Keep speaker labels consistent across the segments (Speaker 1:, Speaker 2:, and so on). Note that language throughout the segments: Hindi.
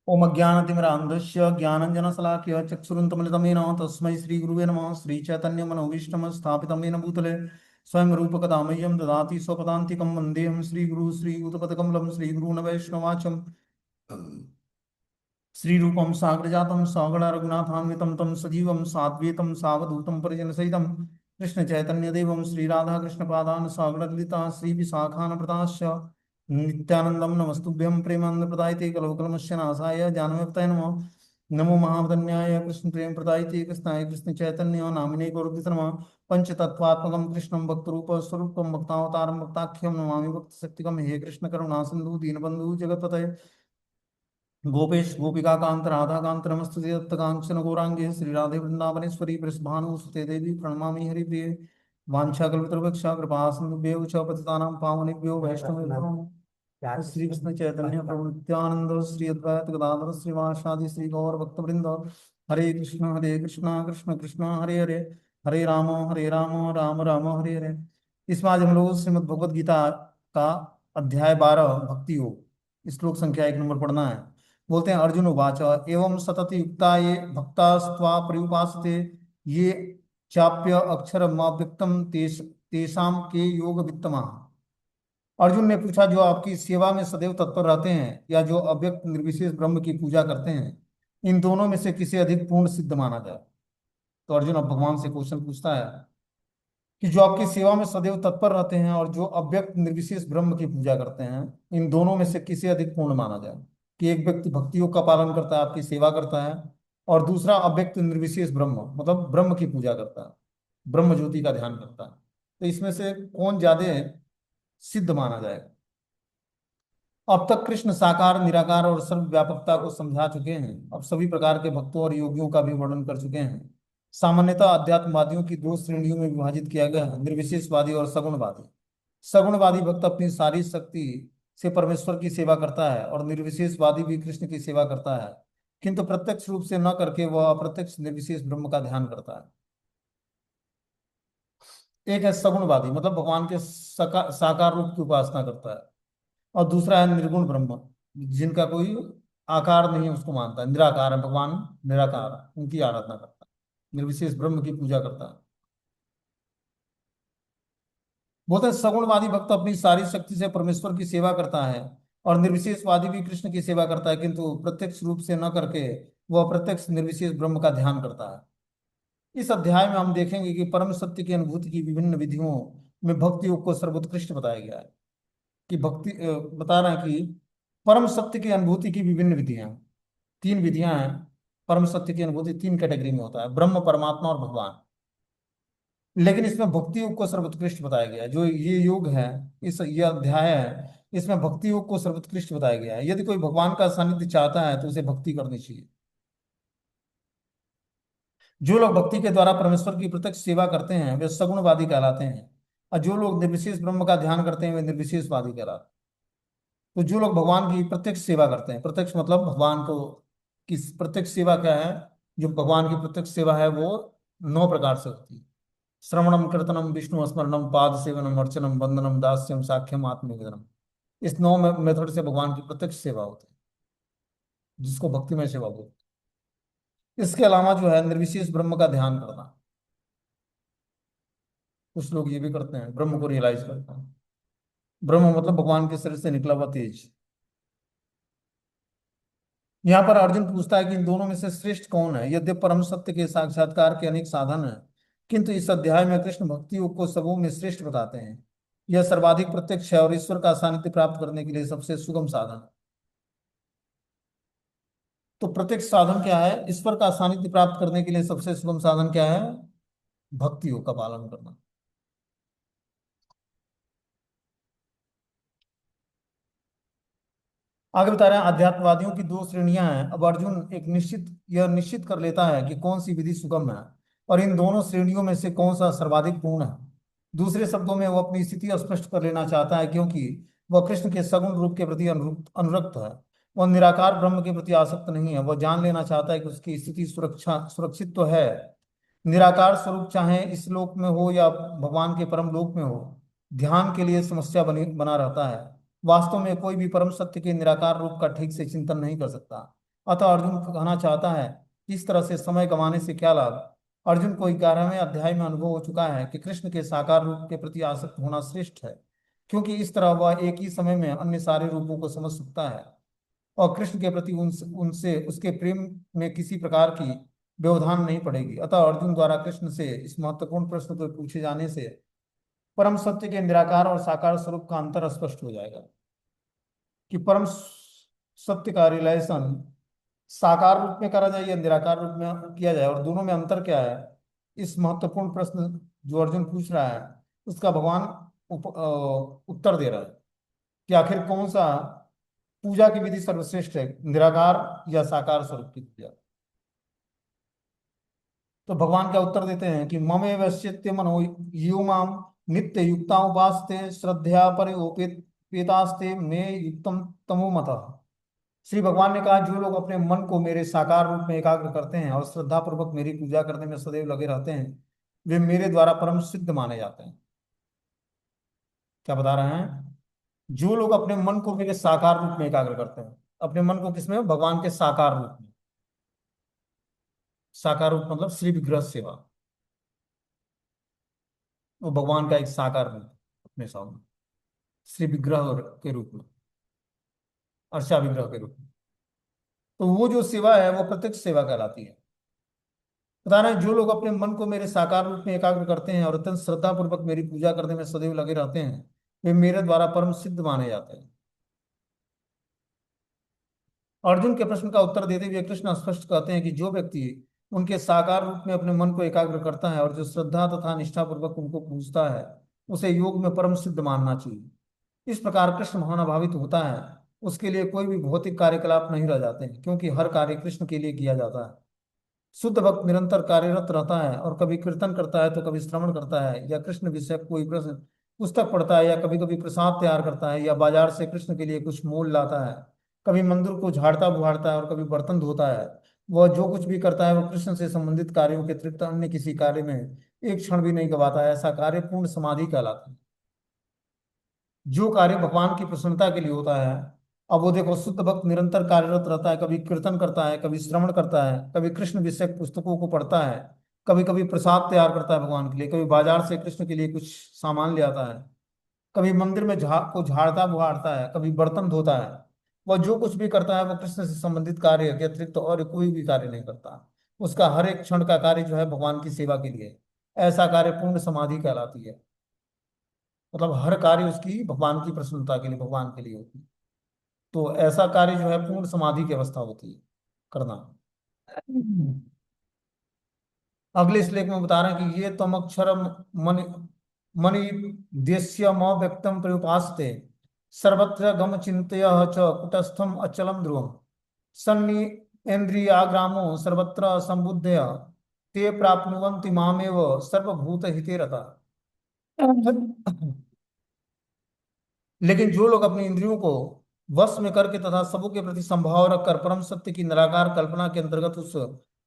Speaker 1: ओम अज्ञानतिमिरान्धस्य ज्ञानञ्जनशलाकया चक्षुरुन्मिलितं येन तस्मै श्रीगुरुवे नमः। श्रीचैतन्यमनोभीष्टं स्थापितं येन भूतले स्वयं रूपकदा मह्यं ददाति स्वपदान्तिकं वन्देऽहं श्रीगुरुः श्रीयुतपदकमलं श्रीगुरून् वैष्णवाचम् श्रीरूपं साग्रजातं सगण रघुनाथान्वितं तं सजीवं साद्वैतं सावधूतं परिजनसहितं कृष्णचैतन्यदेवं श्रीराधाकृष्णपादान् सगणललिता श्रीविशाखान्विताश्च नित्यानन्दं नमस्तुभ्यं प्रेमानन्दप्रदायते कलवकल्मषस्य नाशाय जानकीपतये नमः। नमो महावदन्याय कृष्ण प्रेम प्रदायते कृष्णाय कृष्ण चैतन्य नामिने गौरवते नमः। पंचतत्वात्मकं कृष्णं भक्तरूप स्वरूपं भक्तावतारं भक्ताख्यं नमामि भक्तशक्तिकं। हे कृष्ण करुणा सिंधु दीनबंधु जगत्पते गोपेश गोपिका कांत राधा कांत नमस्तुते तप्तकांचन गौरांगे श्री राधे वृंदावनेश्वरी वृषभानुसुते देवी प्रणमामि हरिप्रिये। वाञ्छाकल्पतरुभ्यश्च कृपा सिन्धुभ्यो च पतितानां पावनेभ्यो वैष्णवेभ्यो नमः। श्री कृष्ण चैतन्य प्रभु नित्यानंद श्री अद्वैत गदाधर श्रीवासादि श्री गौर भक्तवृंद। हरे कृष्णा कृष्ण कृष्ण हरे हरे, हरे राम राम राम हरे हरे। इसमें आज हम लोग श्रीमद् भगवद गीता का अध्याय 12 भक्ति योग श्लोक संख्या 1 नंबर पढ़ना है। बोलते हैं अर्जुन उवाच एवं सतत युक्ता ये भक्तास्त्वा पर्युपासते ये चाप्य अक्षरमव्यक्तम तेषाम के योग वित्तमा। अर्जुन ने पूछा जो आपकी सेवा में सदैव तत्पर रहते हैं या जो अव्यक्त निर्विशेष ब्रह्म की पूजा करते हैं, इन दोनों में से किसे अधिक पूर्ण सिद्ध माना जाए। तो अर्जुन अब भगवान से क्वेश्चन पूछता है कि जो आपकी सेवा में सदैव तत्पर रहते हैं और जो अव्यक्त निर्विशेष ब्रह्म की पूजा करते हैं, इन दोनों में से किसे अधिक पूर्ण माना जाए। कि एक व्यक्ति भक्ति योग का पालन करता है, आपकी सेवा करता है, और दूसरा अव्यक्त निर्विशेष ब्रह्म मतलब ब्रह्म की पूजा करता है, ब्रह्म ज्योति का ध्यान करता है। तो इसमें से कौन ज्यादा सिद्ध माना जाएगा। अब तक कृष्ण साकार निराकार और सर्वव्यापकता को समझा चुके हैं। अब सभी प्रकार के भक्तों और योगियों का भी वर्णन कर चुके हैं। सामान्यतः अध्यात्मवादियों की दो श्रेणियों में विभाजित किया गया है, निर्विशेषवादी और सगुणवादी। सगुणवादी भक्त अपनी सारी शक्ति से परमेश्वर की सेवा करता है और निर्विशेषवादी भी कृष्ण की सेवा करता है, किंतु प्रत्यक्ष रूप से न करके वह अप्रत्यक्ष निर्विशेष ब्रह्म का ध्यान करता है। एक है सगुणवादी मतलब भगवान के साकार रूप की उपासना करता है, और दूसरा है निर्गुण ब्रह्म जिनका कोई आकार नहीं है, उसको मानता है, निराकार है भगवान, निराकार है, उनकी आराधना करता है, निर्विशेष ब्रह्म की पूजा करता है। बोलते हैं सगुणवादी भक्त अपनी सारी शक्ति से परमेश्वर की सेवा करता है और निर्विशेषवादी भी कृष्ण की सेवा करता है, किंतु प्रत्यक्ष रूप से न करके वह प्रत्यक्ष निर्विशेष ब्रह्म का ध्यान करता है। इस अध्याय में हम देखेंगे कि परम सत्य की अनुभूति की विभिन्न विधियों में भक्ति योग को सर्वोत्कृष्ट बताया गया है। कि भक्ति बता रहा है कि परम सत्य की अनुभूति की विभिन्न विधियां, 3 विधियां हैं। परम सत्य की अनुभूति 3 कैटेगरी में होता है, ब्रह्म परमात्मा और भगवान। लेकिन इसमें भक्ति योग को सर्वोत्कृष्ट बताया गया है। जो ये योग है, ये अध्याय है, इसमें भक्ति योग को सर्वोत्कृष्ट बताया गया है। यदि कोई भगवान का सानिध्य चाहता है तो उसे भक्ति करनी चाहिए। जो लोग भक्ति के द्वारा परमेश्वर की प्रत्यक्ष सेवा करते हैं वे सगुणवादी कहलाते हैं, और जो लोग निर्विशेष ब्रह्म का ध्यान करते हैं वे निर्विशेषवादी कहलाते हैं। तो जो लोग भगवान की प्रत्यक्ष सेवा करते हैं, प्रत्यक्ष मतलब भगवान को की प्रत्यक्ष सेवा क्या है, जो भगवान की प्रत्यक्ष सेवा है वो 9 प्रकार से होती है। श्रवणम कीर्तनम विष्णु स्मरणम पाद सेवनम अर्चनम वंदनम दास्यम साख्यम आत्मनिवेदनम। इस 9 मेथड से भगवान की प्रत्यक्ष सेवा होती है, जिसको भक्तिमय सेवा बोलते हैं। इसके अलावा जो है निर्विशेष ब्रह्म का ध्यान करना, कुछ लोग ये भी करते हैं, ब्रह्म को रियलाइज करते हैं। ब्रह्म मतलब भगवान के शरीर से निकला हुआ तेज। यहाँ पर अर्जुन पूछता है कि इन दोनों में से श्रेष्ठ कौन है। यद्यपि परम सत्य के साक्षात्कार के अनेक साधन हैं, किंतु इस अध्याय में कृष्ण भक्ति योग को सबों में श्रेष्ठ बताते हैं। यह सर्वाधिक प्रत्यक्ष है और ईश्वर का सानिध्य प्राप्त करने के लिए सबसे सुगम साधन है। तो प्रत्यक्ष साधन क्या है, ईश्वर का सानिध्य प्राप्त करने के लिए सबसे सुगम साधन क्या है, भक्ति योग का पालन करना। आगे बता रहे हैं अध्यात्मवादियों की 2 श्रेणियां हैं। अब अर्जुन यह निश्चित कर लेता है कि कौन सी विधि सुगम है और इन दोनों श्रेणियों में से कौन सा सर्वाधिक पूर्ण है। दूसरे शब्दों में वह अपनी स्थिति स्पष्ट कर लेना चाहता है, क्योंकि वह कृष्ण के सगुण रूप के प्रति अनुरक्त है। वह निराकार ब्रह्म के प्रति आसक्त नहीं है। वह जान लेना चाहता है कि उसकी स्थिति सुरक्षित तो है। निराकार स्वरूप चाहे इस लोक में हो या भगवान के परम लोक में हो, ध्यान के लिए समस्या बना रहता है। वास्तव में कोई भी परम सत्य के निराकार रूप का ठीक से चिंतन नहीं कर सकता। अतः अर्जुन कहना चाहता है कि इस तरह से समय गंवाने से क्या लाभ। अर्जुन को 11वें अध्याय में अनुभव हो चुका है कि कृष्ण के साकार रूप के प्रति आसक्त होना श्रेष्ठ है, क्योंकि इस तरह वह एक ही समय में अन्य सारे रूपों को समझ सकता है और कृष्ण के प्रति उनसे उनसे उसके प्रेम में किसी प्रकार की व्यवधान नहीं पड़ेगी। अतः अर्जुन द्वारा कृष्ण से इस महत्वपूर्ण प्रश्न को पूछे जाने से परम सत्य के निराकार और साकार स्वरूप का अंतर स्पष्ट हो जाएगा कि परम सत्य का रियलाइजेशन साकार रूप में करा जाए या निराकार रूप में किया जाए, और दोनों में अंतर क्या है। इस महत्वपूर्ण प्रश्न जो अर्जुन पूछ रहा है उसका भगवान उत्तर दे रहा है कि आखिर कौन सा पूजा की विधि सर्वश्रेष्ठ है, निराकार या साकार स्वरूप की पूजा। तो भगवान क्या उत्तर देते हैं कि ममे वैश्यत्य मनो यो माम नित्य युक्ता उपासते श्रद्धया परिपेतास्ते मे युक्तम तमो मतः। श्री भगवान ने कहा, जो लोग अपने मन को मेरे साकार रूप में एकाग्र करते हैं और श्रद्धा पूर्वक मेरी पूजा करने में सदैव लगे रहते हैं, वे मेरे द्वारा परम सिद्ध माने जाते हैं। क्या बता रहे हैं? जो लोग अपने मन को मेरे साकार रूप में एकाग्र करते हैं, अपने मन को किसमें? भगवान के साकार रूप में। साकार रूप मतलब श्री विग्रह सेवा, वो भगवान का एक साकार रूप अपने सामने, श्री विग्रह के रूप में, अर्चा विग्रह के रूप में। तो वो जो सेवा है वो प्रत्यक्ष सेवा कहलाती है। बता रहे हैं, जो लोग अपने मन को मेरे साकार रूप में एकाग्र करते हैं और अत्यंत श्रद्धा पूर्वक मेरी पूजा करने में सदैव लगे रहते हैं, वे मेरे द्वारा परम सिद्ध माने जाते हैं। अर्जुन के प्रश्न का उत्तर देते हुए कृष्ण स्पष्ट कहते हैं कि जो व्यक्ति उनके साकार रूप में अपने मन को एकाग्र करता है और जो श्रद्धा तथा निष्ठा पूर्वक उनको पूजता है, उसे योग में परम सिद्ध मानना चाहिए। इस प्रकार कृष्ण भावनाभावित होता है, उसके लिए कोई भी भौतिक कार्यकलाप नहीं रह जाते हैं, क्योंकि हर कार्य कृष्ण के लिए किया जाता है। शुद्ध भक्त निरंतर कार्यरत रहता है और कभी कीर्तन करता है तो कभी श्रवण करता है या कृष्ण विषय कोई प्रश्न पुस्तक पढ़ता है या कभी कभी प्रसाद तैयार करता है या बाजार से कृष्ण के लिए कुछ मोल लाता है, कभी मंदिर को झाड़ता बुहाड़ता है और कभी बर्तन धोता है। वह जो कुछ भी करता है वह कृष्ण से संबंधित कार्यों के अतिरिक्त अन्य किसी कार्य में एक क्षण भी नहीं गवाता है। ऐसा कार्य पूर्ण समाधि कहलाता है। जो कार्य भगवान की प्रसन्नता के लिए होता है, अब वो देखो, शुद्ध भक्त निरंतर कार्यरत रहता है, कभी कीर्तन करता है, कभी श्रवण करता है, कभी कृष्ण विषयक पुस्तकों को पढ़ता है, कभी कभी प्रसाद तैयार करता है भगवान के लिए, कभी बाजार से कृष्ण के लिए कुछ सामान ले आता है, कभी मंदिर में झाड़ता बुहाड़ता है, कभी बर्तन धोता है। वह जो कुछ भी करता है वो कृष्ण से संबंधित कार्य के अतिरिक्त और कोई भी कार्य नहीं करता। उसका हर एक क्षण का कार्य जो है भगवान की सेवा के लिए। ऐसा कार्य पूर्ण समाधि कहलाती है। मतलब हर कार्य उसकी भगवान की प्रसन्नता के लिए, भगवान के लिए होती है। तो ऐसा कार्य जो है पूर्ण समाधि की अवस्था होती है करना। अगले श्लोक में बता रहे हैं कि ये तम अक्षर मन मनि देश्य म व्यक्तम प्रयुपास्ते सर्वत्र गम चिंतय च कुटस्थम अचलम ध्रुवम सन्नि इंद्रियाग्रामो सर्वत्र संबुद्धय ते प्राप्नुवन्ति मामेव सर्वभूत हिते रता। लेकिन जो लोग अपनी इंद्रियों को वश में करके तथा सबों के प्रति संभाव रखकर परम सत्य की निराकार कल्पना के अंतर्गत उस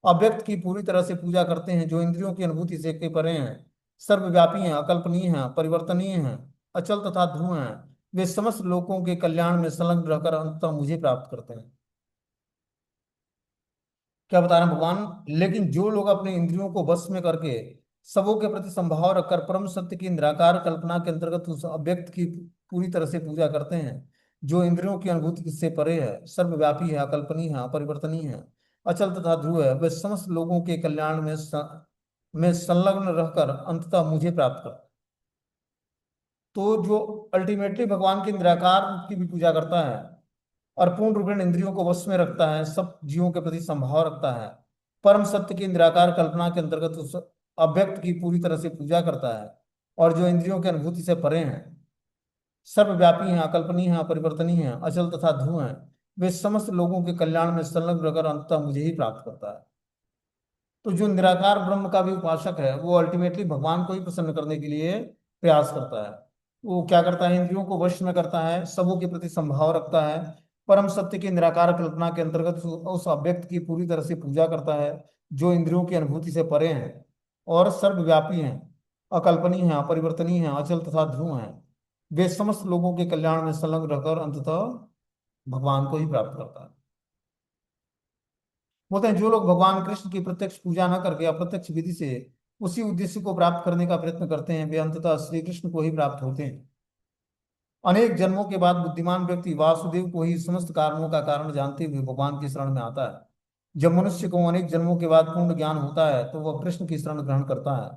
Speaker 1: अव्यक्त की पूरी तरह से पूजा करते हैं, जो इंद्रियों की अनुभूति से के परे हैं, सर्वव्यापी हैं, अकल्पनीय हैं, परिवर्तनीय हैं, अचल तथा ध्रुव हैं, वे समस्त लोगों के कल्याण में संलग्न रहकर अंततः मुझे प्राप्त करते हैं। क्या बता रहे हैं भगवान? लेकिन जो लोग अपने इंद्रियों को वश में करके सबों के प्रति संभाव रखकर परम सत्य की निराकार कल्पना के अंतर्गत उस अव्यक्त की पूरी तरह से पूजा करते हैं, जो इंद्रियों की अनुभूति से परे है, सर्वव्यापी है, अकल्पनीय है, अपरिवर्तनीय है, अचल तथा ध्रुव है, वे समस्त लोगों के कल्याण में संलग्न रहकर अंततः मुझे प्राप्त कर। तो जो अल्टीमेटली भगवान के निराकार रूप की भी पूजा करता है और पूर्ण रूपेण इंद्रियों को वश में रखता है, सब जीवों के प्रति संभाव रखता है, परम सत्य की निराकार कल्पना के अंतर्गत उस अव्यक्त की पूरी तरह से पूजा करता है, और जो इंद्रियों की अनुभूति से परे हैं, सर्वव्यापी हैं, अकल्पनीय हैं, अपरिवर्तनीय हैं, अचल तथा ध्रुव हैं, वे समस्त लोगों के कल्याण में संलग्न रहकर अंततः मुझे ही प्राप्त करता है। तो जो निराकार ब्रह्म का भी उपासक है वो अल्टीमेटली भगवान को ही प्रसन्न करने के लिए प्रयास करता है। वो क्या करता है? इंद्रियों को वश में करता है, सबों के प्रति संभाव रखता है, परम सत्य की निराकार कल्पना के अंतर्गत उस अव्यक्त की पूरी तरह से पूजा करता है, जो इंद्रियों की अनुभूति से परे हैं और सर्वव्यापी हैं, अकल्पनीय हैं, अपरिवर्तनीय हैं, अचल तथा ध्रुव हैं, वे समस्त लोगों के कल्याण में संलग्न रहकर अंततः भगवान को ही प्राप्त करता है। बोलते हैं जो लोग भगवान कृष्ण की प्रत्यक्ष पूजा न करके अप्रत्यक्ष विधि से उसी उद्देश्य को प्राप्त करने का प्रयत्न करते हैं, वे अंततः श्री कृष्ण को ही प्राप्त होते हैं। अनेक जन्मों के बाद बुद्धिमान व्यक्ति वासुदेव को ही समस्त कारणों का कारण जानते हुए भगवान की शरण में आता है। जब मनुष्य को अनेक जन्मों के बाद पूर्ण ज्ञान होता है तो वह कृष्ण की शरण ग्रहण करता है।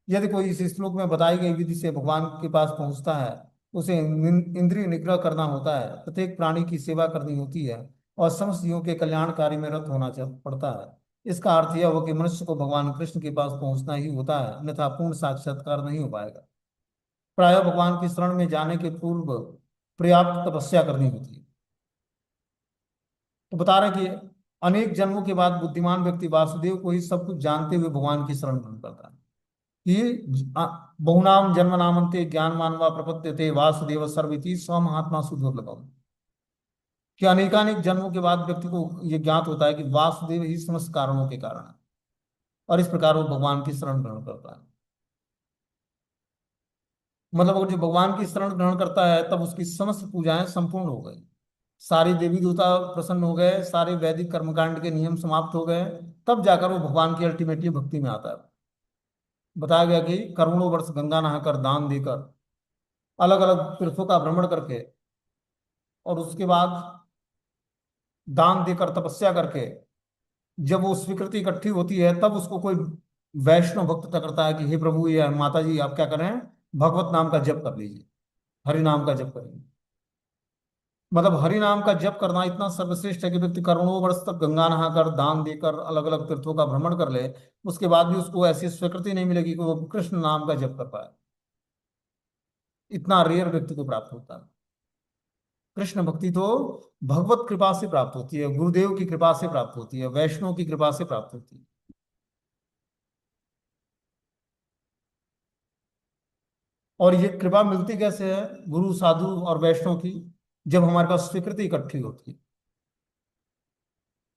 Speaker 1: यदि कोई इस श्लोक में बताई गई विधि से भगवान के पास पहुंचता है, उसे इंद्रिय निग्रह करना होता है, प्रत्येक प्राणी की सेवा करनी होती है और समस्त जीवों के कल्याण कार्य में रत होना पड़ता है। इसका अर्थ यह हुआ कि मनुष्य को भगवान कृष्ण के पास पहुंचना ही होता है, अन्यथा पूर्ण साक्षात्कार नहीं हो पाएगा। प्रायः भगवान की शरण में जाने के पूर्व पर्याप्त तपस्या करनी होती है। तो बता रहे हैं कि अनेक जन्मों के बाद बुद्धिमान व्यक्ति वासुदेव को ही सब कुछ जानते हुए भगवान की शरण ग्रहण करता है। कि बहुनाम जन्म नामंते ज्ञान मानवा प्रपद्यते वासुदेव सर्वइति स महात्मा सुदुर्लभम। कि अनेकानेक जन्मों के बाद व्यक्ति को यह ज्ञात होता है कि वासुदेव ही समस्त कारणों के कारण है, और इस प्रकार वो भगवान की शरण ग्रहण करता है। मतलब अगर जो भगवान की शरण ग्रहण करता है तब उसकी समस्त पूजाएं संपूर्ण हो गई, सारी देवी देवता प्रसन्न हो गए, सारे वैदिक कर्मकांड के नियम समाप्त हो गए, तब जाकर वो भगवान की अल्टीमेटली भक्ति में आता है। बताया गया कि करोड़ों वर्ष गंगा नहाकर, दान देकर, अलग अलग तीर्थों का भ्रमण करके, और उसके बाद दान देकर, तपस्या करके, जब वो स्वीकृति इकट्ठी होती है तब उसको कोई वैष्णव भक्त करता है कि हे प्रभु या माता जी आप क्या करें, भगवत नाम का जप कर लीजिए, हरि नाम का जप करिए। मतलब हरि नाम का जप करना इतना सर्वश्रेष्ठ है कि व्यक्ति करोड़ों वर्ष तक गंगा नहाकर, दान देकर, अलग अलग तीर्थों का भ्रमण कर ले, उसके बाद भी उसको ऐसी स्वीकृति नहीं मिलेगी कि वो कृष्ण नाम का जप कर पाए। इतना रेयर व्यक्ति को प्राप्त होता है। कृष्ण भक्ति तो भगवत कृपा से प्राप्त होती है, गुरुदेव की कृपा से प्राप्त होती है, वैष्णव की कृपा से प्राप्त होती है। और ये कृपा मिलती कैसे है गुरु, साधु और वैष्णव की? जब हमारे पास स्वीकृति इकट्ठी होती है।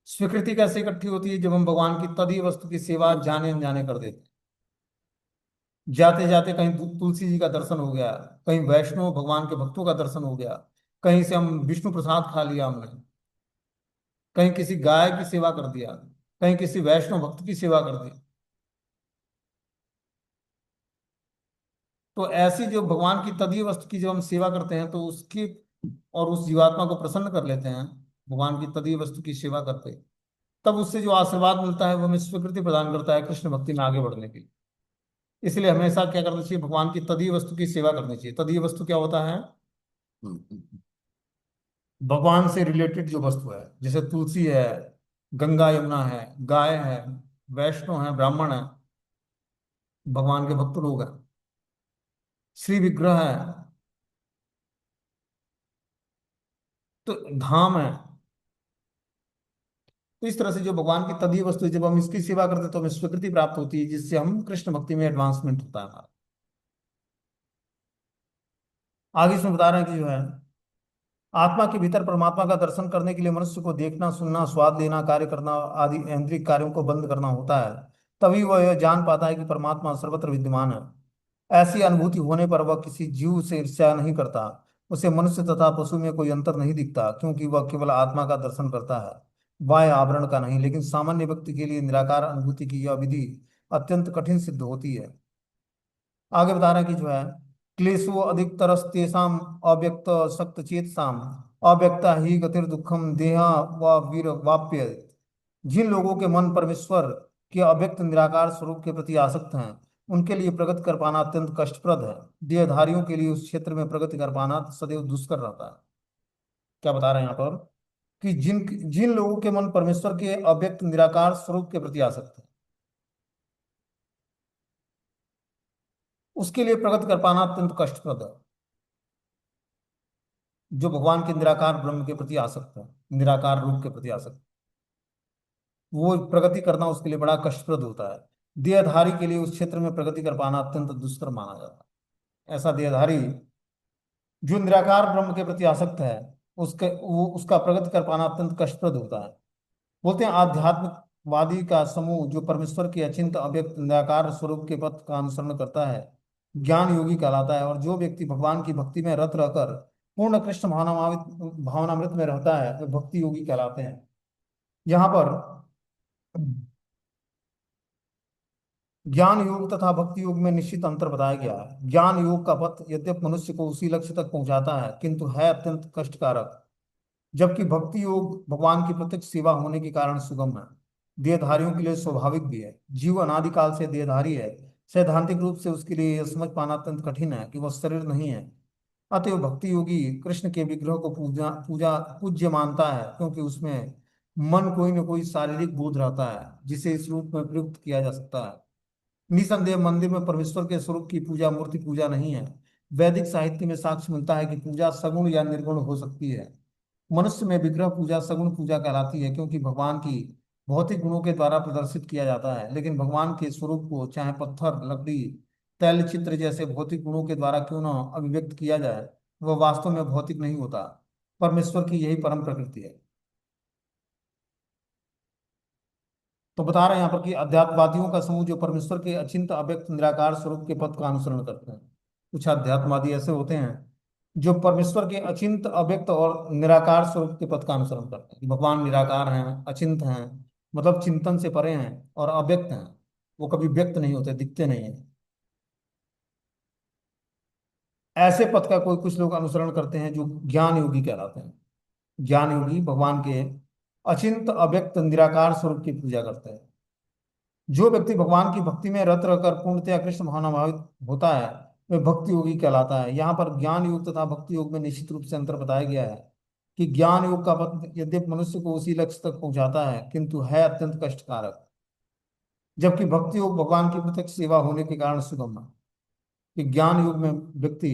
Speaker 1: स्वीकृति कैसे इकट्ठी होती है? जब हम भगवान की तदीय वस्तु की सेवा जाने अनजाने कर देते हैं। जाते जाते कहीं तुलसी जी का दर्शन हो गया, कहीं वैष्णव भगवान के भक्तों का दर्शन हो गया, कहीं से हम विष्णु प्रसाद खा लिया हमने, कहीं किसी गाय की सेवा कर दिया, कहीं किसी वैष्णव भक्त की सेवा कर दी। तो ऐसी जो भगवान की तदीय वस्तु की जब हम सेवा करते हैं तो उसकी, और उस जीवात्मा को प्रसन्न कर लेते हैं भगवान की तदीय वस्तु की सेवा करते, तब उससे जो आशीर्वाद मिलता है वो हमें स्वीकृति प्रदान करता है कृष्ण भक्ति में आगे बढ़ने के लिए। इसलिए हमेशा क्या करना चाहिए? भगवान की तदीय वस्तु की सेवा करनी चाहिए। तदीय वस्तु क्या होता है? भगवान से रिलेटेड जो वस्तु है, जैसे तुलसी है, गंगा यमुना है, गाय है, वैष्णव है, ब्राह्मण है, भगवान के भक्त लोग हैं, श्री विग्रह है, तो धाम है। तो इस तरह से जो भगवान की तदीय वस्तु है, जब हम इसकी सेवा करते हैं तो हमें स्वीकृति प्राप्त होती है, जिससे हम कृष्ण भक्ति में एडवांसमेंट होता है हमारा। आगे इसमें बता रहे हैं कि जो है आत्मा के भीतर परमात्मा का दर्शन करने के लिए मनुष्य को देखना, सुनना, स्वाद लेना, कार्य करना आदि ऐन्द्रिक कार्यों को बंद करना होता है। तभी वह यह जान पाता है कि परमात्मा सर्वत्र विद्यमान है। ऐसी अनुभूति होने पर वह किसी जीव से ईर्ष्या नहीं करता। उसे मनुष्य तथा पशु में कोई अंतर नहीं दिखता, क्योंकि वह केवल आत्मा का दर्शन करता है, बाह्य आवरण का नहीं। लेकिन सामान्य व्यक्ति के लिए निराकार अनुभूति की यह विधि अत्यंत कठिन सिद्ध होती है। आगे बता रहे हैं कि जो है क्लेशो अधिकतरस्तेषाम अव्यक्त सक्त चेतसाम अव्यक्ता ही गतिर दुखम देहा व वीर वाप्य। जिन लोगों के मन परमेश्वर के अव्यक्त निराकार स्वरूप के प्रति आसक्त हैं, उनके लिए प्रगति कर पाना अत्यंत कष्टप्रद है। देहधारियों के लिए उस क्षेत्र में प्रगति कर पाना सदैव दुष्कर रहता है। क्या बता रहे हैं यहाँ पर? कि जिन जिन लोगों के मन परमेश्वर के अव्यक्त निराकार स्वरूप के प्रति आसक्त है, उसके लिए प्रगति कर पाना अत्यंत कष्टप्रद है। जो भगवान के निराकार ब्रह्म के प्रति आसक्त है, निराकार रूप के प्रति आसक्त, वो प्रगति करना उसके लिए बड़ा कष्टप्रद होता है। देहधारी के लिए उस क्षेत्र में प्रगति कर पाना अत्यंत दुष्कर माना जाता है। ऐसा देहधारी जो निराकार ब्रह्म के प्रति आसक्त है, उसका प्रगति कर पाना अत्यंत कष्टप्रद होता है। बोलते हैं आध्यात्मिकवादी का समूह जो परमेश्वर के अचिंत अव्यक्त निराकार स्वरूप के पथ का अनुसरण करता है, ज्ञान योगी कहलाता है। और जो व्यक्ति भगवान की भक्ति में रत रहकर पूर्ण कृष्ण भावनामृत में रहता है, वे भक्ति योगी कहलाते हैं। यहाँ पर ज्ञान योग तथा भक्ति योग में निश्चित अंतर बताया गया है। ज्ञान योग का पथ यद्यप मनुष्य को उसी लक्ष्य तक पहुंचाता है, किंतु है अत्यंत कष्टकारक। जबकि भक्ति योग भगवान की प्रत्यक्ष सेवा होने के कारण सुगम है, देहधारियों के लिए स्वाभाविक भी है। जीव अनादिकाल से देहधारी है। सैद्धांतिक रूप से उसके लिए यह समझ पाना अत्यंत कठिन है कि वह शरीर नहीं है। अतएव भक्ति योगी कृष्ण के विग्रह को पूजा पूजा पूज्य मानता है, क्योंकि उसमें मन कोई न कोई शारीरिक बोध रहता है जिसे इस रूप में प्रयुक्त किया जा सकता है। निसंदेह मंदिर में परमेश्वर के स्वरूप की पूजा मूर्ति पूजा नहीं है। वैदिक साहित्य में साक्ष्य मिलता है कि पूजा सगुण या निर्गुण हो सकती है। मनुष्य में विग्रह पूजा सगुण पूजा कहलाती है, क्योंकि भगवान की भौतिक गुणों के द्वारा प्रदर्शित किया जाता है। लेकिन भगवान के स्वरूप को चाहे पत्थर, लकड़ी, तैल चित्र जैसे भौतिक गुणों के द्वारा क्यों न अभिव्यक्त किया जाए, वह वास्तव में भौतिक नहीं होता। परमेश्वर की यही परम प्रकृति है। तो बता रहे हैं यहाँ पर कि अध्यात्मवादियों का समूह जो परमेश्वर के अचिंत अव्यक्त निराकार स्वरूप के पद का अनुसरण करते हैं। कुछ अध्यात्मवादी ऐसे होते हैं जो परमेश्वर के अचिंत अव्यक्त और निराकार स्वरूप के पद का अनुसरण करते हैं कि भगवान निराकार हैं, अचिंत हैं, मतलब चिंतन से परे हैं, और अव्यक्त हैं, वो कभी व्यक्त नहीं होते, दिखते नहीं है। ऐसे पद का कोई कुछ लोग अनुसरण करते हैं जो ज्ञान योगी कहलाते हैं। ज्ञान योगी भगवान के अचिंत अव्यक्त निराकार स्वरूप की पूजा करते हैं। जो व्यक्ति भगवान की भक्ति में रत रहकर पूर्णतया कृष्ण भावनाभावित होता है, वह भक्ति योगी कहलाता है। यहाँ पर ज्ञान योग तथा भक्ति योग में निश्चित रूप से अंतर बताया गया है कि ज्ञान योग का पथ यद्यपि मनुष्य को उसी लक्ष्य तक पहुंचाता है, किंतु है अत्यंत कष्टकारक। जबकि भक्ति योग भगवान की प्रत्यक्ष सेवा होने के कारण सुगम है। कि ज्ञान योग में व्यक्ति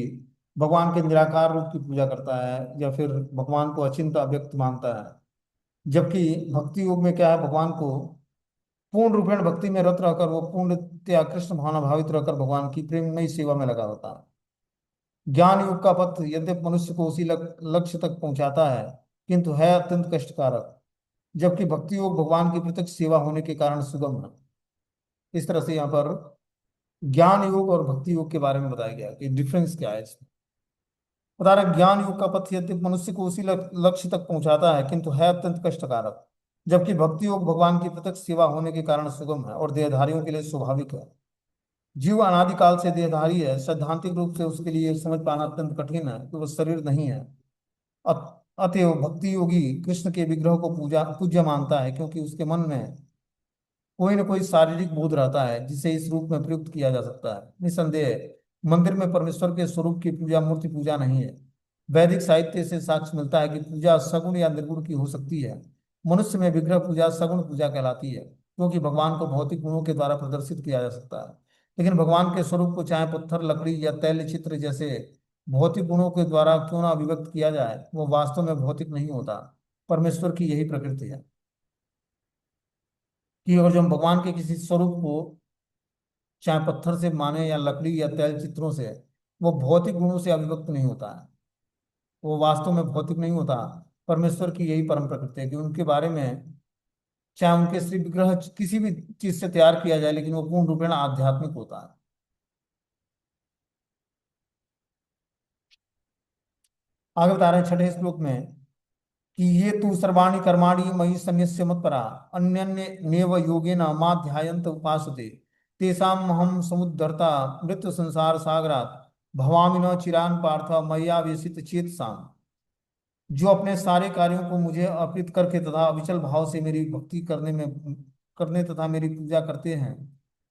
Speaker 1: भगवान के निराकार रूप की पूजा करता है या फिर भगवान को अचिंत अव्यक्त मानता है। जबकि भक्ति योग में क्या है, भगवान को पूर्ण रूपेण भक्ति में रत रहकर वो पूर्णतया कृष्ण भावना भावित रहकर भगवान की प्रेममयी सेवा में लगा होता है। ज्ञान युग का पथ यद्यप मनुष्य को उसी लक्ष्य तक पहुंचाता है, किंतु है अत्यंत कष्टकारक। जबकि भक्ति योग भगवान की प्रत्यक्ष सेवा होने के कारण सुगम है। इस तरह से यहाँ पर ज्ञान योग और भक्ति योग के बारे में बताया गया कि डिफरेंस क्या है इसमें। बता रहे ज्ञान योग का पथ यद्यप मनुष्य को उसी लक्ष्य तक पहुंचाता है, किंतु है अत्यंत कष्टकारक। जबकि भक्ति योग भगवान की प्रत्यक्ष सेवा होने के कारण सुगम है और देहधारियों के लिए स्वाभाविक है। जीव अनादिकाल से देहधारी है। सैद्धांतिक रूप से उसके लिए समझ पाना अत्यंत कठिन है कि वह शरीर नहीं है। अतएव भक्ति योगी कृष्ण के विग्रह को पूजा पूज्य मानता है, क्योंकि उसके मन में कोई न कोई शारीरिक बोध रहता है जिसे इस रूप में प्रयुक्त किया जा सकता है। निसंदेह मंदिर में परमेश्वर के स्वरूप की पूजा मूर्ति पूजा नहीं है। वैदिक साहित्य से साक्ष्य मिलता है कि पूजा सगुण या निर्गुण की हो सकती है। मनुष्य में विग्रह पूजा सगुण पूजा कहलाती है, क्योंकि भगवान को भौतिक गुणों के द्वारा प्रदर्शित किया जा सकता है। लेकिन भगवान के स्वरूप को चाहे पत्थर, लकड़ी या तैल चित्र जैसे भौतिक गुणों के द्वारा क्यों ना अभिव्यक्त किया जाए, वो वास्तव में भौतिक नहीं होता। परमेश्वर की यही प्रकृति है कि अगर जो हम भगवान के किसी स्वरूप को चाहे पत्थर से माने या लकड़ी या तैल चित्रों से, वो भौतिक गुणों से अभिव्यक्त नहीं होता है, वो वास्तव में भौतिक नहीं होता। परमेश्वर की यही परम प्रकृति है कि उनके बारे में चाहे उनके श्री विग्रह किसी भी चीज से तैयार किया जाए, लेकिन वो पूर्ण रूपेण आध्यात्मिक होता है। आगे बता रहे हैं छठे श्लोक में कि ये तू सर्वाणि कर्माणि मयि सन्न्यस्य मत्परा अन्यन्य नेव योगेन मां ध्यायन्त उपासते तेषाम् अहं समुद्धर्ता मृत्यु संसार सागरात् भवामि न चिरान पार्थ मय्या व्यसित चेतसाम्। जो अपने सारे कार्यों को मुझे अर्पित करके तथा अविचल भाव से मेरी भक्ति करने तथा मेरी पूजा करते हैं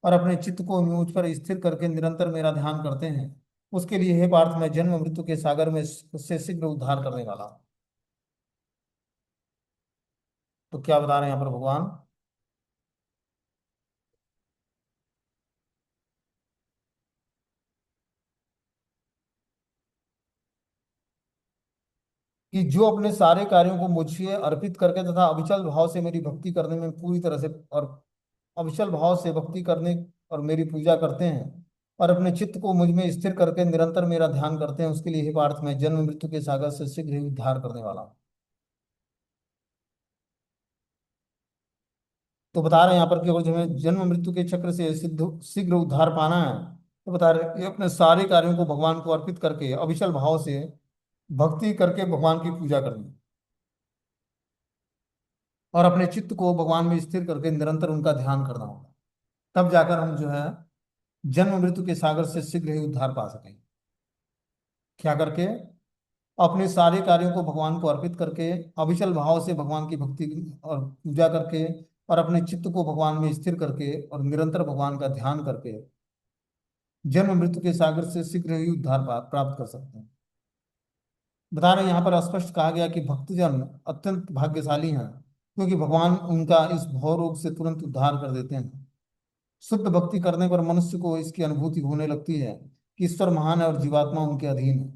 Speaker 1: और अपने चित्त को मुझ पर स्थिर करके निरंतर मेरा ध्यान करते हैं, उसके लिए हे पार्थ मैं जन्म मृत्यु के सागर में से शीघ्र उद्धार करने वाला हूं। तो क्या बता रहे हैं यहाँ पर भगवान कि जो अपने सारे कार्यों को मुझे अर्पित करके तथा अविचल भाव से मेरी भक्ति करने में पूरी तरह से और अविचल भाव से भक्ति करने और मेरी पूजा करते हैं और अपने चित्त को मुझ में स्थिर करके निरंतर मेरा ध्यान करते हैं, उसके लिए हे पार्थ मैं जन्म मृत्यु के सागर से शीघ्र ही उद्धार करने वाला हूँ। तो बता रहे हैं यहाँ पर कि अगर जो हमें जन्म मृत्यु के चक्र से सिद्ध शीघ्र उद्धार पाना है, तो बता रहे हैं कि अपने सारे कार्यों को भगवान को अर्पित करके अविचल भाव से भक्ति करके भगवान की पूजा करनी। और अपने चित्त को भगवान में स्थिर करके निरंतर उनका ध्यान करना होगा। तब जाकर हम जो है जन्म मृत्यु के सागर से शीघ्र ही उद्धार पा सकेंगे। क्या करके? अपने सारे कार्यों को भगवान को अर्पित करके, अविचल भाव से भगवान की भक्ति और पूजा करके, और अपने चित्त को भगवान में स्थिर करके और निरंतर भगवान का ध्यान करके जन्म मृत्यु के सागर से शीघ्र ही उद्धार प्राप्त कर सकते हैं। बता रहे यहाँ पर स्पष्ट कहा गया कि भक्तजन अत्यंत भाग्यशाली हैं, क्योंकि भगवान उनका इस भव रोग से तुरंत उद्धार कर देते हैं। शुद्ध भक्ति करने पर मनुष्य को इसकी अनुभूति होने लगती है कि ईश्वर महान है और जीवात्मा उनके अधीन है।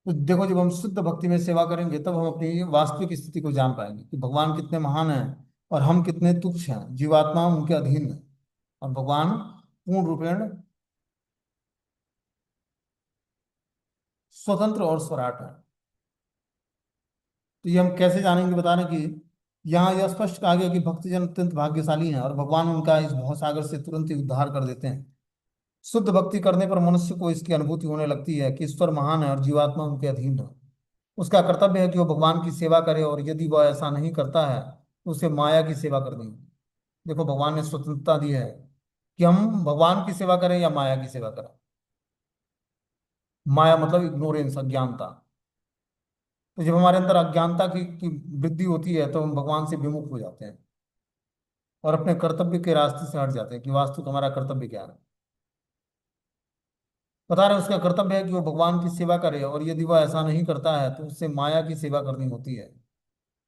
Speaker 1: तो देखो, जब हम शुद्ध भक्ति में सेवा करेंगे तब हम अपनी वास्तविक स्थिति को जान पाएंगे कि भगवान कितने महान हैं और हम कितने तुच्छ हैं, जीवात्मा उनके अधीन है और भगवान पूर्ण रूपेण स्वतंत्र और स्वराट है। तो ये हम कैसे जानेंगे? बता रहे कि यहाँ यह स्पष्ट कहा गया कि भक्तजन अत्यंत भाग्यशाली हैं और भगवान उनका इस भवसागर से तुरंत ही उद्धार कर देते हैं। शुद्ध भक्ति करने पर मनुष्य को इसकी अनुभूति होने लगती है कि ईश्वर महान है और जीवात्मा उनके अधीन है। उसका कर्तव्य है कि वो भगवान की सेवा करे, और यदि वह ऐसा नहीं करता है तो उसे माया की सेवा करनी है। देखो, भगवान ने स्वतंत्रता दी है कि हम भगवान की सेवा करें या माया की सेवा करें। माया मतलब इग्नोरेंस, अज्ञानता। तो जब हमारे अंदर अज्ञानता की वृद्धि होती है तो हम भगवान से विमुख हो जाते हैं और अपने कर्तव्य के रास्ते से हट जाते हैं कि वास्तविक हमारा कर्तव्य क्या है। बता रहे हैं उसका कर्तव्य है कि वो भगवान की सेवा करे, और यदि वह ऐसा नहीं करता है तो उससे माया की सेवा करनी होती है।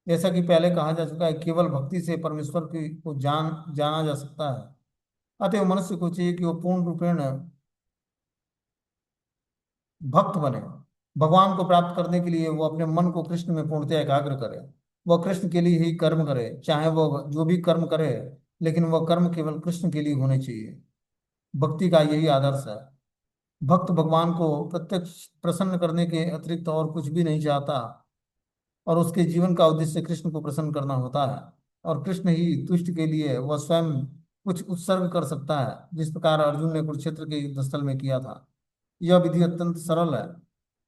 Speaker 1: जैसा कि पहले कहा जा चुका है, केवल भक्ति से परमेश्वर की को जाना जा सकता है। अतः मनुष्य को चाहिए कि वो पूर्ण रूपेण भक्त बने। भगवान को प्राप्त करने के लिए वो अपने मन को कृष्ण में पूर्णतः एकाग्र करे। वह कृष्ण के लिए ही कर्म करे, चाहे वह जो भी कर्म करे, लेकिन वह कर्म केवल कृष्ण के लिए होने चाहिए। भक्ति का यही आदर्श है। भक्त भगवान को प्रत्यक्ष प्रसन्न करने के अतिरिक्त और कुछ भी नहीं चाहता, और उसके जीवन का उद्देश्य कृष्ण को प्रसन्न करना होता है। और कृष्ण ही तुष्ट के लिए वह स्वयं कुछ उत्सर्ग कर सकता है, जिस प्रकार अर्जुन ने कुरुक्षेत्र के युद्ध स्थल में किया था। यह विधि अत्यंत सरल है।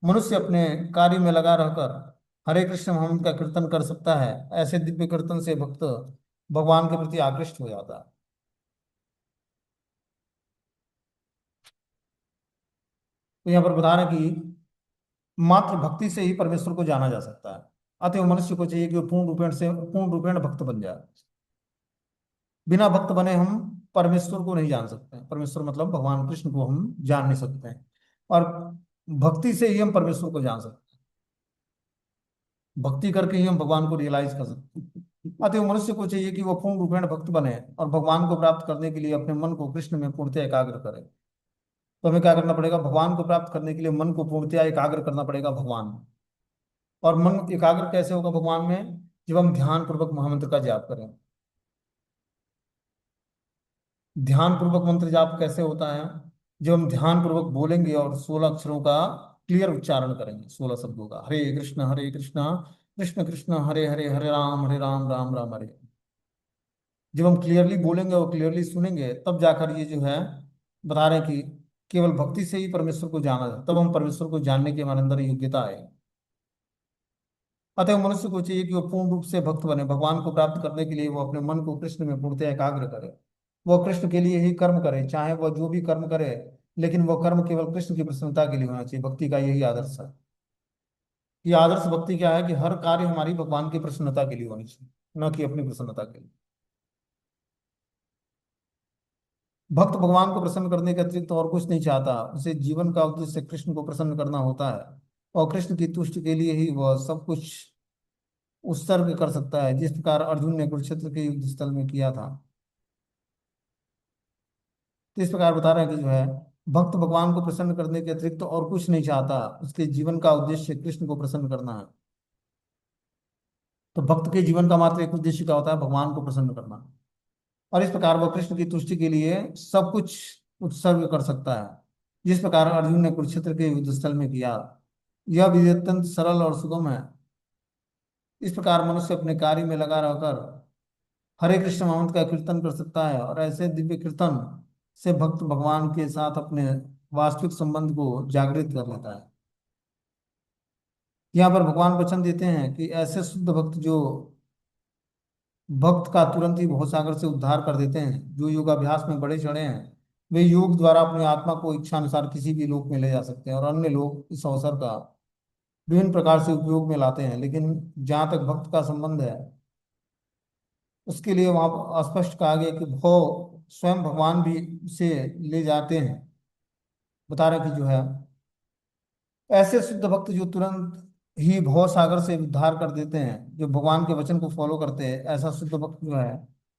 Speaker 1: मनुष्य अपने कार्य में लगा रहकर हरे कृष्ण महामंत्र का कीर्तन कर सकता है। ऐसे दिव्य कीर्तन से भक्त भगवान के प्रति आकृष्ट हो जाता है। तो यहाँ पर बता रहे हैं कि मात्र भक्ति से ही परमेश्वर को जाना जा सकता है। अतः मनुष्य को चाहिए कि वो पूर्ण रूपेण भक्त बन जाए। बिना भक्त बने हम परमेश्वर को नहीं जान सकते हैं। परमेश्वर मतलब भगवान कृष्ण को हम जान नहीं सकते हैं, और भक्ति से ही हम परमेश्वर को जान सकते हैं। भक्ति करके ही हम भगवान को रियलाइज कर सकते हैं। अतः मनुष्य को चाहिए कि वो पूर्ण रूपेण भक्त बने और भगवान को प्राप्त करने के लिए अपने मन को कृष्ण में पूर्णतः एकाग्र करे। तो हमें क्या करना पड़ेगा? भगवान को प्राप्त करने के लिए मन को पूर्णतः एकाग्र करना पड़ेगा भगवान में। और मन एकाग्र कैसे होगा भगवान में? जब हम ध्यान पूर्वक महामंत्र का जाप करें। ध्यान पूर्वक मंत्र जाप कैसे होता है? जब हम ध्यान पूर्वक बोलेंगे और 16 अक्षरों का क्लियर उच्चारण करेंगे, 16 शब्दों का, हरे कृष्ण कृष्ण कृष्ण हरे हरे, हरे राम राम राम हरे। जब हम क्लियरली बोलेंगे और क्लियरली सुनेंगे तब जाकर ये जो है बता रहे हैं कि केवल भक्ति से ही परमेश्वर को जाना जाए, तब हम परमेश्वर को जानने की हमारे अंदर योग्यता आए। अतः मनुष्य को चाहिए कि वो पूर्ण रूप से भक्त बने। भगवान को प्राप्त करने के लिए वो अपने मन को कृष्ण में पूर्णतः एकाग्र करे। वह कृष्ण के लिए ही कर्म करे, चाहे वह जो भी कर्म करे, लेकिन वह कर्म केवल कृष्ण की प्रसन्नता के लिए होना चाहिए। भक्ति का यही आदर्श है। ये आदर्श भक्ति क्या है कि हर कार्य हमारी भगवान की प्रसन्नता के लिए होनी चाहिए, न कि अपनी प्रसन्नता के लिए। भक्त भगवान को प्रसन्न करने के अतिरिक्त और कुछ नहीं चाहता। उसे जीवन का उद्देश्य कृष्ण को प्रसन्न करना होता है, और कृष्ण की तुष्टि के लिए ही वह सब कुछ उत्सर्ग कर सकता है, जिस प्रकार अर्जुन ने कुरुक्षेत्र के युद्ध स्थल में किया था। तो इस प्रकार बता रहे हैं कि जो है भक्त भगवान को प्रसन्न करने के अतिरिक्त तो और कुछ नहीं चाहता। उसके जीवन का उद्देश्य कृष्ण को प्रसन्न करना है। तो भक्त के जीवन का मात्र एक उद्देश्य क्या होता है? भगवान को प्रसन्न करना। और इस प्रकार वह कृष्ण की तुष्टि के लिए सब कुछ उत्सर्ग कर सकता है, जिस प्रकार अर्जुन ने कुरुक्षेत्र के युद्ध स्थल में किया। यह विधि अत्यंत सरल और सुगम है। इस प्रकार मनुष्य अपने कार्य में लगा रहकर हरे कृष्ण महामंत्र का कीर्तन कर सकता है, और ऐसे दिव्य कीर्तन से भक्त भगवान के साथ अपने वास्तविक संबंध को जागृत कर लेता है। यहाँ पर भगवान वचन देते हैं कि ऐसे शुद्ध भक्त जो भक्त का तुरंत ही भवसागर से उद्धार कर देते हैं, जो योगाभ्यास में बड़े चढ़े हैं, वे योग द्वारा अपनी आत्मा को इच्छा अनुसार किसी भी लोक में ले जा सकते हैं और अन्य लोग इस अवसर का विभिन्न प्रकार से उपयोग में लाते हैं। लेकिन जहाँ तक भक्त का संबंध है, उसके लिए वहां पर स्पष्ट कहा गया कि भव स्वयं भगवान भी उसे ले जाते हैं। बता रहे कि जो है ऐसे शुद्ध भक्त जो तुरंत ही भव सागर से उद्धार कर देते हैं, जो भगवान के वचन को फॉलो करते हैं, ऐसा शुद्ध भक्त जो है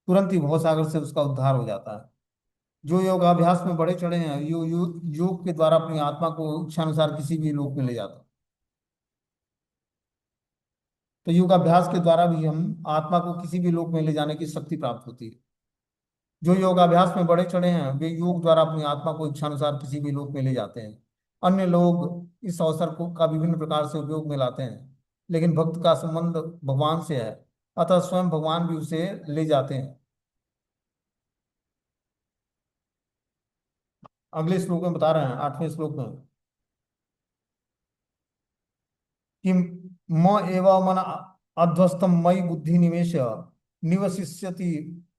Speaker 1: तुरंत ही भव सागर से उसका उद्धार हो जाता है। जो योगाभ्यास में बड़े चढ़े हैं, योग के द्वारा अपनी आत्मा को इच्छानुसार किसी भी लोक में ले जाता है। तो योगाभ्यास के द्वारा भी हम आत्मा को किसी भी लोक में ले जाने की शक्ति प्राप्त होती है। जो योगाभ्यास में बड़े चढ़े हैं, वे योग द्वारा अपनी आत्मा को इच्छानुसार किसी भी लोक में ले जाते हैं। अन्य लोग इस अवसर को का विभिन्न प्रकार से उपयोग में लाते हैं, लेकिन भक्त का संबंध भगवान से है, अतः स्वयं भगवान भी उसे ले जाते हैं। अगले श्लोक में बता रहे हैं, 8वें श्लोक में, कि म एव मन अध्वस्तम मयि बुद्धि निवेश निवसिष्यति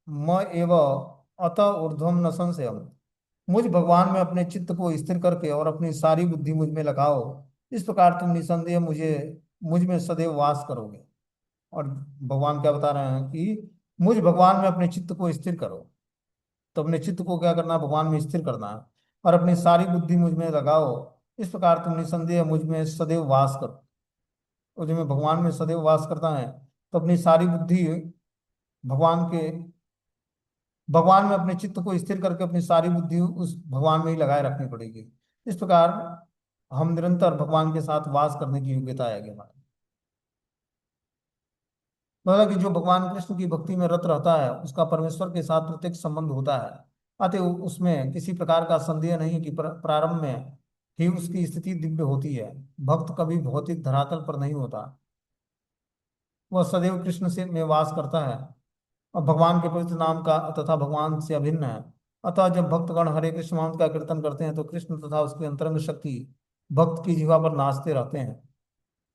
Speaker 1: म एव अत ऊर्ध्वम न संशयम। मुझ भगवान में अपने चित्त को स्थिर करके और अपनी सारी बुद्धि मुझ में लगाओ, इस प्रकार तुम निसंदेह मुझ में सदैव वास करोगे। और भगवान क्या बता रहे हैं कि मुझ भगवान में अपने चित्त को स्थिर करो। तो अपने चित्त को क्या करना है? भगवान में स्थिर करना है और अपनी सारी बुद्धि मुझ में लगाओ, इस प्रकार तुम निसंदेह मुझ में सदैव वास करो। और जब मैं भगवान में सदैव वास करता है, तो अपनी सारी बुद्धि भगवान के भगवान में अपने चित्त को स्थिर करके अपनी सारी बुद्धि उस भगवान में ही लगाए रखनी पड़ेगी। इस प्रकार हम निरंतर भगवान के साथ वास करने की योग्यता आएगी हमारी। मतलब कि जो भगवान कृष्ण की भक्ति में रत रहता है, उसका परमेश्वर के साथ प्रत्यक्ष संबंध होता है। अतः उसमें किसी प्रकार का संदेह नहीं कि प्रारंभ में ही उसकी स्थिति दिव्य होती है। भक्त कभी भौतिक धरातल पर नहीं होता, वह सदैव कृष्ण से में वास करता है और भगवान के पवित्र नाम का तथा भगवान से अभिन्न है। अतः जब भक्तगण हरे कृष्ण महामंत्र का कीर्तन करते हैं, तो कृष्ण तथा उसकी अंतरंग शक्ति भक्त की जीवा पर नाचते रहते हैं।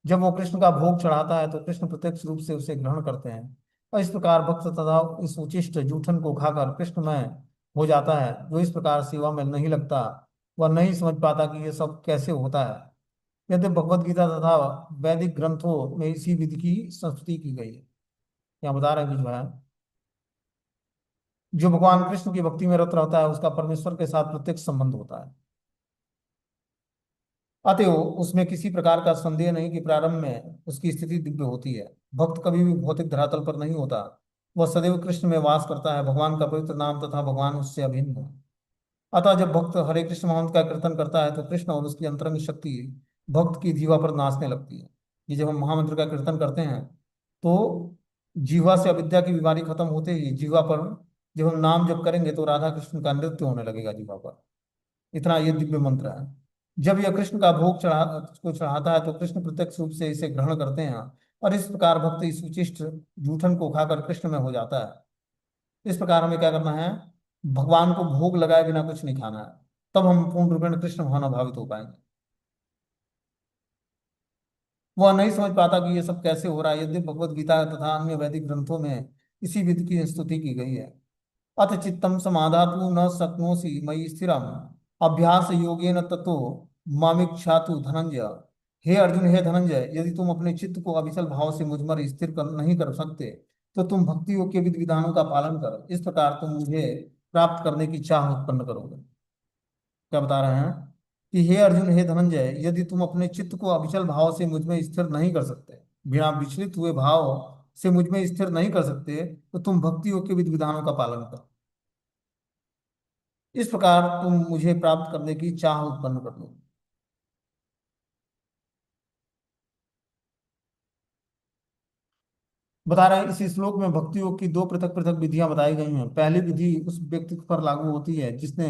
Speaker 1: जब वो कृष्ण का भोग चढ़ाता है, तो कृष्ण प्रत्यक्ष रूप से उसे ग्रहण करते हैं और इस प्रकार भक्त तथा इस उचिष्ट जूठन को खाकर कृष्णमय हो जाता है। जो इस प्रकार सेवा में नहीं लगता, वह नहीं समझ पाता कि ये सब कैसे होता है। यद्य भगवद गीता तथा वैदिक ग्रंथों में इसी विधि की संस्तुति की गई है। यहाँ बता रहे हैं कि जो है जो भगवान कृष्ण की भक्ति में रत रहता है, उसका परमेश्वर के साथ प्रत्यक्ष संबंध होता है। अतएव उसमें किसी प्रकार का संदेह नहीं कि प्रारंभ में उसकी स्थिति दिव्य होती है। भक्त कभी भी भौतिक धरातल पर नहीं होता, वह सदैव कृष्ण में वास करता है। भगवान का पवित्र नाम तथा भगवान उससे अभिन्न है। अतः जब भक्त हरे कृष्ण महामंत्र का कीर्तन करता है, तो कृष्ण और उसकी अंतरंग शक्ति भक्त की जीवा पर नाचने लगती है। ये जब हम महामंत्र का कीर्तन करते हैं, तो जीवा से अविद्या की बीमारी खत्म होते ही जीवा पर जब हम नाम जप करेंगे, तो राधा कृष्ण का नृत्य होने लगेगा जीवा पर। इतना ये दिव्य मंत्र है। जब यह कृष्ण का भोग चढ़ाता है, तो कृष्ण प्रत्यक्ष रूप से इसे ग्रहण करते हैं और इस प्रकार भक्त इस उचिष्ट जूठन को खाकर कृष्ण में हो जाता है। इस प्रकार हमें क्या करना है? भगवान को भोग लगाए बिना कुछ नहीं खाना है, तब हम पूर्ण रूपेण कृष्ण भावनाभावित हो पाएंगे। वह नहीं समझ पाता कि ये सब कैसे हो रहा है, यद्यपि भगवद गीता तथा अन्य वैदिक ग्रंथों में इसी विधि की स्तुति की गई है। अथ चित्तम समाधातु न शक्नोषि मयि स्थिरम अभ्यास योगेन ततो मामिच्छातु धनंजय। हे अर्जुन, हे धनंजय, यदि तुम अपने चित्त को अविचल भाव से मुझ पर स्थिर नहीं कर सकते, तो तुम भक्ति योग के विधि विधानों का पालन कर इस प्रकार तुम मुझे प्राप्त करने की चाह उत्पन्न करोगे। क्या बता रहे हैं कि हे अर्जुन, हे धनंजय, यदि तुम अपने चित्त को अविचल भाव से मुझ में स्थिर नहीं कर सकते, बिना विचलित हुए भाव से मुझ में स्थिर नहीं कर सकते, तो तुम भक्ति योग के विधि विधानों का पालन करो। इस प्रकार तुम मुझे प्राप्त करने की चाह उत्पन्न कर लो। बता रहे हैं इस श्लोक में भक्ति योग की दो पृथक पृथक विधियां बताई गई हैं। पहली विधि उस व्यक्ति पर लागू होती है जिसने